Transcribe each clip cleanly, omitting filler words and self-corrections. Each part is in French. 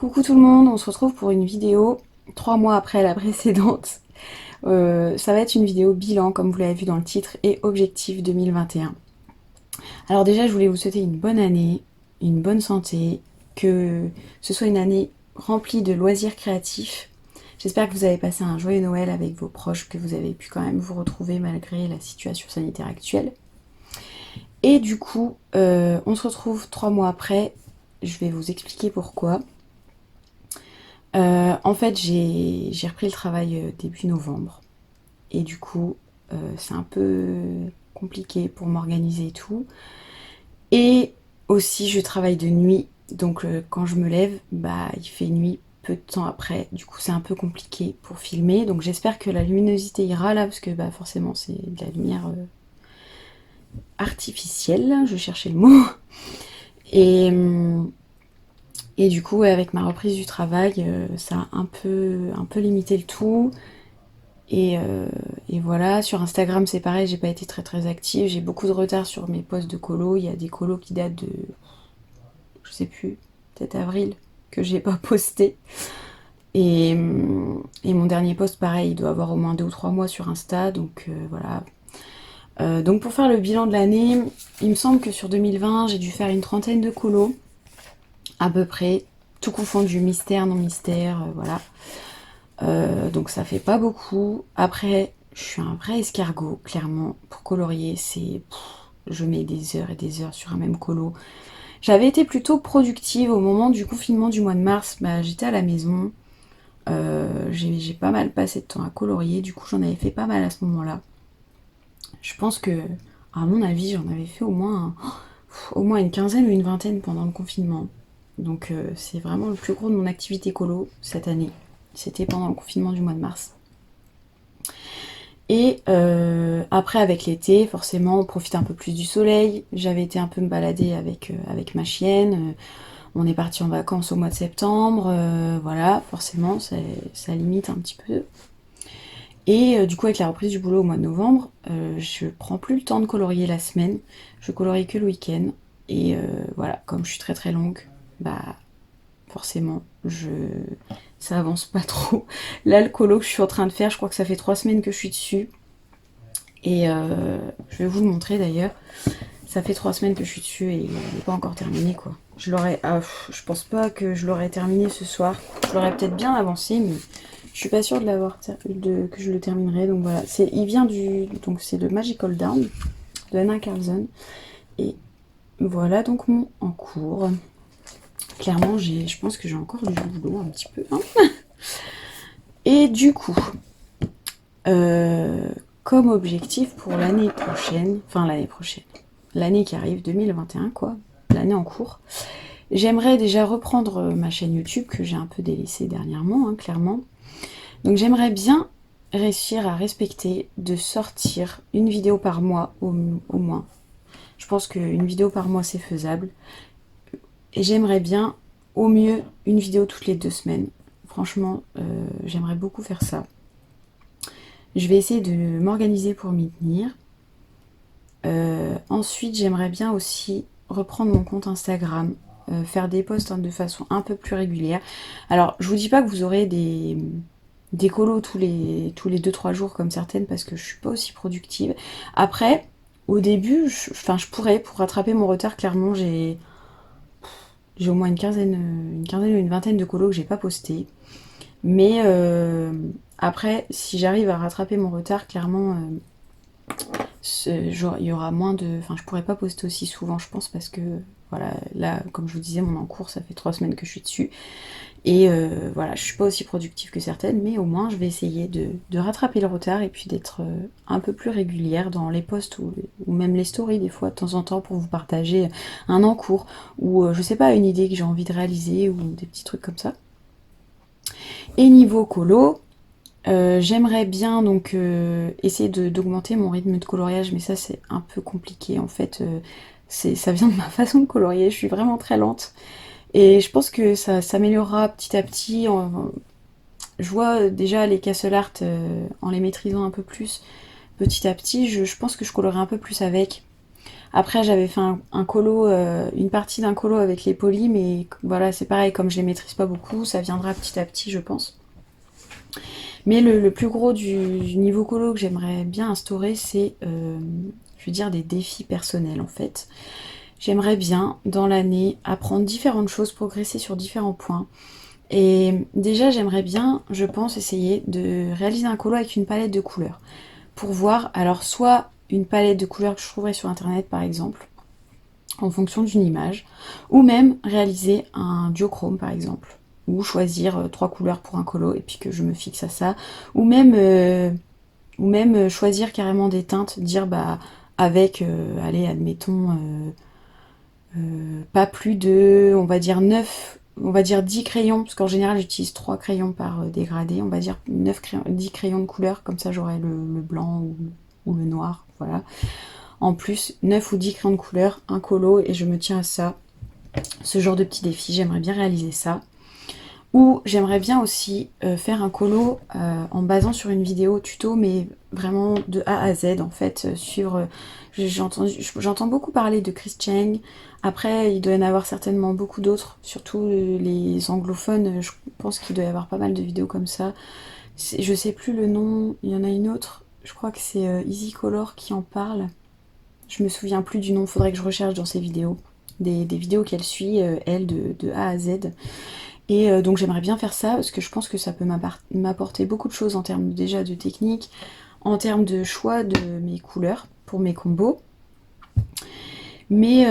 Coucou tout le monde, on se retrouve pour une vidéo 3 mois après la précédente. Ça va être une vidéo bilan comme vous l'avez vu dans le titre et objectif 2021. Alors déjà je voulais vous souhaiter une bonne année, une bonne santé, que ce soit une année remplie de loisirs créatifs. J'espère que vous avez passé un joyeux Noël avec vos proches, que vous avez pu quand même vous retrouver malgré la situation sanitaire actuelle. Et du coup, on se retrouve 3 mois après, je vais vous expliquer pourquoi. En fait, j'ai repris le travail début novembre. Et du coup, c'est un peu compliqué pour m'organiser et tout. Et aussi, je travaille de nuit. Donc, quand je me lève, bah, il fait nuit peu de temps après. Du coup, c'est un peu compliqué pour filmer. Donc, j'espère que la luminosité ira là, parce que bah, forcément, c'est de la lumière artificielle. Je cherchais le mot. Et, et du coup, avec ma reprise du travail, ça a un peu limité le tout. Et voilà, sur Instagram c'est pareil, j'ai pas été très active, j'ai beaucoup de retard sur mes posts de colo, il y a des colos qui datent de, je sais plus, peut-être avril, que j'ai pas posté. Et, et mon dernier post pareil, il doit avoir au moins 2 ou 3 mois sur Insta, donc voilà. Donc pour faire le bilan de l'année, il me semble que sur 2020 j'ai dû faire une trentaine de colos, à peu près, tout confondu, mystère, non mystère, voilà. Donc ça fait pas beaucoup. Après, je suis un vrai escargot, clairement. Pour colorier, c'est... Je mets des heures et des heures sur un même colo. J'avais été plutôt productive au moment du confinement du mois de mars. Bah, j'étais à la maison. J'ai pas mal passé de temps à colorier. Du coup, j'en avais fait pas mal à ce moment-là. Je pense que, à mon avis, j'en avais fait au moins une quinzaine ou une vingtaine pendant le confinement. Donc c'est vraiment le plus gros de mon activité colo cette année. C'était pendant le confinement du mois de mars. Et après, avec l'été, forcément, on profite un peu plus du soleil. J'avais été un peu me balader avec ma chienne. On est parti en vacances au mois de septembre. Voilà, forcément, ça limite un petit peu. Et du coup, avec la reprise du boulot au mois de novembre, je prends plus le temps de colorier la semaine. Je colorie que le week-end. Et voilà, comme je suis très longue, bah forcément, ça avance pas trop. Là, le colo que je suis en train de faire, je crois que ça fait 3 semaines que je suis dessus. Et je vais vous le montrer d'ailleurs. Ça fait 3 semaines que je suis dessus et il n'est pas encore terminé quoi. Je pense pas que je l'aurais terminé ce soir. Je l'aurais peut-être bien avancé, mais je suis pas sûre que je le terminerai. Donc voilà, donc c'est de Magical Down de Anna Carlson. Et voilà donc mon en cours. Clairement, je pense que j'ai encore du boulot un petit peu. Hein. Et du coup, comme objectif pour l'année prochaine, l'année qui arrive, 2021 quoi, l'année en cours, j'aimerais déjà reprendre ma chaîne YouTube que j'ai un peu délaissée dernièrement, hein, clairement. Donc j'aimerais bien réussir à respecter de sortir une vidéo par mois au moins. Je pense qu'une vidéo par mois c'est faisable. Et j'aimerais bien au mieux une vidéo toutes les 2 semaines. Franchement, j'aimerais beaucoup faire ça. Je vais essayer de m'organiser pour m'y tenir. Ensuite, j'aimerais bien aussi reprendre mon compte Instagram, faire des posts de façon un peu plus régulière. Alors, je vous dis pas que vous aurez des colos tous les 2-3 jours comme certaines parce que je suis pas aussi productive. Après, au début, je pourrais, pour rattraper mon retard, clairement, j'ai au moins une quinzaine ou une vingtaine de colos que j'ai pas postés. Mais après, si j'arrive à rattraper mon retard, clairement, genre, il y aura moins de... Enfin, je pourrais pas poster aussi souvent, je pense, parce que, voilà, là, comme je vous disais, mon encours, ça fait 3 semaines que je suis dessus. Et voilà, je suis pas aussi productive que certaines, mais au moins, je vais essayer de rattraper le retard et puis d'être un peu plus régulière dans les posts ou même les stories, des fois, de temps en temps, pour vous partager un encours ou, je sais pas, une idée que j'ai envie de réaliser ou des petits trucs comme ça. Et niveau colo, j'aimerais bien donc essayer d'augmenter mon rythme de coloriage, mais ça c'est un peu compliqué en fait. Ça vient de ma façon de colorier, je suis vraiment très lente. Et je pense que ça s'améliorera petit à petit. Je vois déjà les castle art en les maîtrisant un peu plus petit à petit. Je pense que je colorerai un peu plus avec. Après j'avais fait un colo, une partie d'un colo avec les polis, mais voilà c'est pareil, comme je les maîtrise pas beaucoup, ça viendra petit à petit je pense. Mais le plus gros du niveau colo que j'aimerais bien instaurer, c'est, je veux dire, des défis personnels en fait. J'aimerais bien, dans l'année, apprendre différentes choses, progresser sur différents points. Et déjà, j'aimerais bien, je pense, essayer de réaliser un colo avec une palette de couleurs. Pour voir, alors soit une palette de couleurs que je trouverais sur internet par exemple, en fonction d'une image, ou même réaliser un duochrome par exemple, ou choisir trois couleurs pour un colo et puis que je me fixe à ça, ou même choisir carrément des teintes, dire bah avec, allez admettons, pas plus de, on va dire 9, on va dire 10 crayons, parce qu'en général j'utilise 3 crayons par dégradé, on va dire 9 crayons, 10 crayons de couleur, comme ça j'aurai le blanc ou le noir, voilà. En plus, 9 ou 10 crayons de couleur, un colo, et je me tiens à ça. Ce genre de petit défi, j'aimerais bien réaliser ça. Ou j'aimerais bien aussi faire un colo en basant sur une vidéo tuto, mais vraiment de A à Z en fait. Suivre. J'entends beaucoup parler de Chris Cheng. Après, il doit y en avoir certainement beaucoup d'autres, surtout les anglophones. Je pense qu'il doit y avoir pas mal de vidéos comme ça. Je sais plus le nom, il y en a une autre. Je crois que c'est Easy Color qui en parle. Je me souviens plus du nom, faudrait que je recherche dans ses vidéos. Des vidéos qu'elle suit, elle, de A à Z. Et donc j'aimerais bien faire ça parce que je pense que ça peut m'apporter beaucoup de choses en termes déjà de technique, en termes de choix de mes couleurs pour mes combos. Mais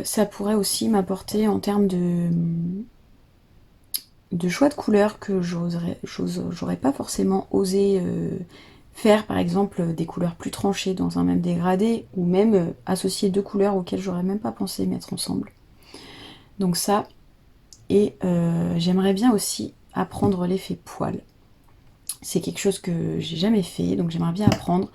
ça pourrait aussi m'apporter en termes de choix de couleurs que j'aurais pas forcément osé faire, par exemple des couleurs plus tranchées dans un même dégradé, ou même associer deux couleurs auxquelles j'aurais même pas pensé mettre ensemble. Donc ça, et j'aimerais bien aussi apprendre l'effet poil. C'est quelque chose que j'ai jamais fait, donc j'aimerais bien apprendre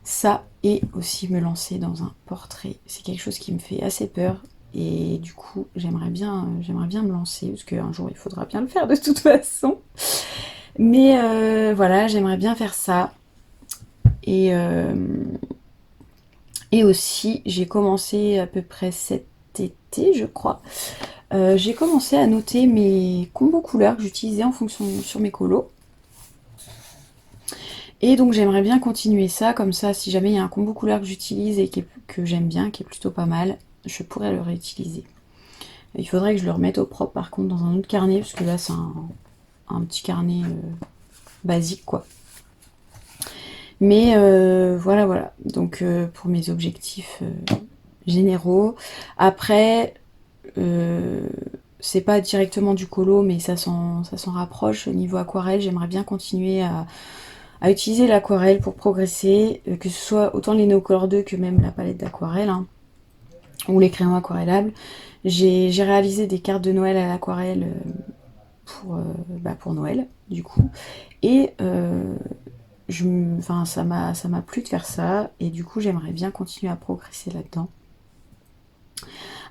ça et aussi me lancer dans un portrait. C'est quelque chose qui me fait assez peur et du coup j'aimerais bien me lancer parce qu'un jour il faudra bien le faire de toute façon. Mais voilà, j'aimerais bien faire ça et aussi j'ai commencé à peu près cet été, je crois. J'ai commencé à noter mes combos couleurs que j'utilisais en fonction sur mes colos. Et donc j'aimerais bien continuer ça, comme ça si jamais il y a un combo couleur que j'utilise et que j'aime bien, qui est plutôt pas mal, je pourrais le réutiliser. Il faudrait que je le remette au propre par contre dans un autre carnet, parce que là c'est un petit carnet basique quoi. Mais voilà. Donc pour mes objectifs généraux. Après, c'est pas directement du colo, mais ça s'en rapproche. Au niveau aquarelle, j'aimerais bien continuer à utiliser l'aquarelle pour progresser, que ce soit autant les Neocolor 2 que même la palette d'aquarelle, hein, ou les crayons aquarellables. J'ai réalisé des cartes de Noël à l'aquarelle pour Noël, du coup. Et ça m'a plu de faire ça, et du coup j'aimerais bien continuer à progresser là-dedans.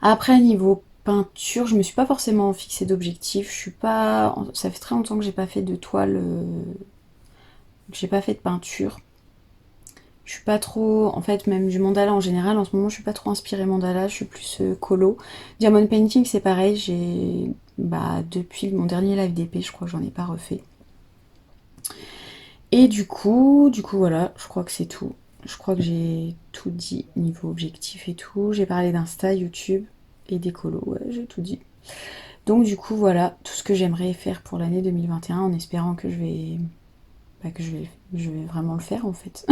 Après, niveau peinture, je me suis pas forcément fixé d'objectif. Ça fait très longtemps que j'ai pas fait de toile, que j'ai pas fait de peinture. Je suis pas trop, en fait, même du mandala en général, en ce moment, je suis pas trop inspirée mandala, je suis plus colo. Diamond painting, c'est pareil, depuis mon dernier live d'épée, je crois que j'en ai pas refait. Et du coup, voilà, je crois que c'est tout. Je crois que j'ai tout dit niveau objectif et tout. J'ai parlé d'Insta, YouTube et des colos, ouais, j'ai tout dit. Donc du coup, voilà, tout ce que j'aimerais faire pour l'année 2021, en espérant que je vais vraiment le faire en fait.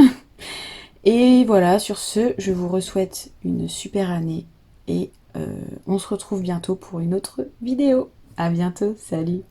Et voilà, sur ce, je vous souhaite une super année et on se retrouve bientôt pour une autre vidéo. À bientôt, salut!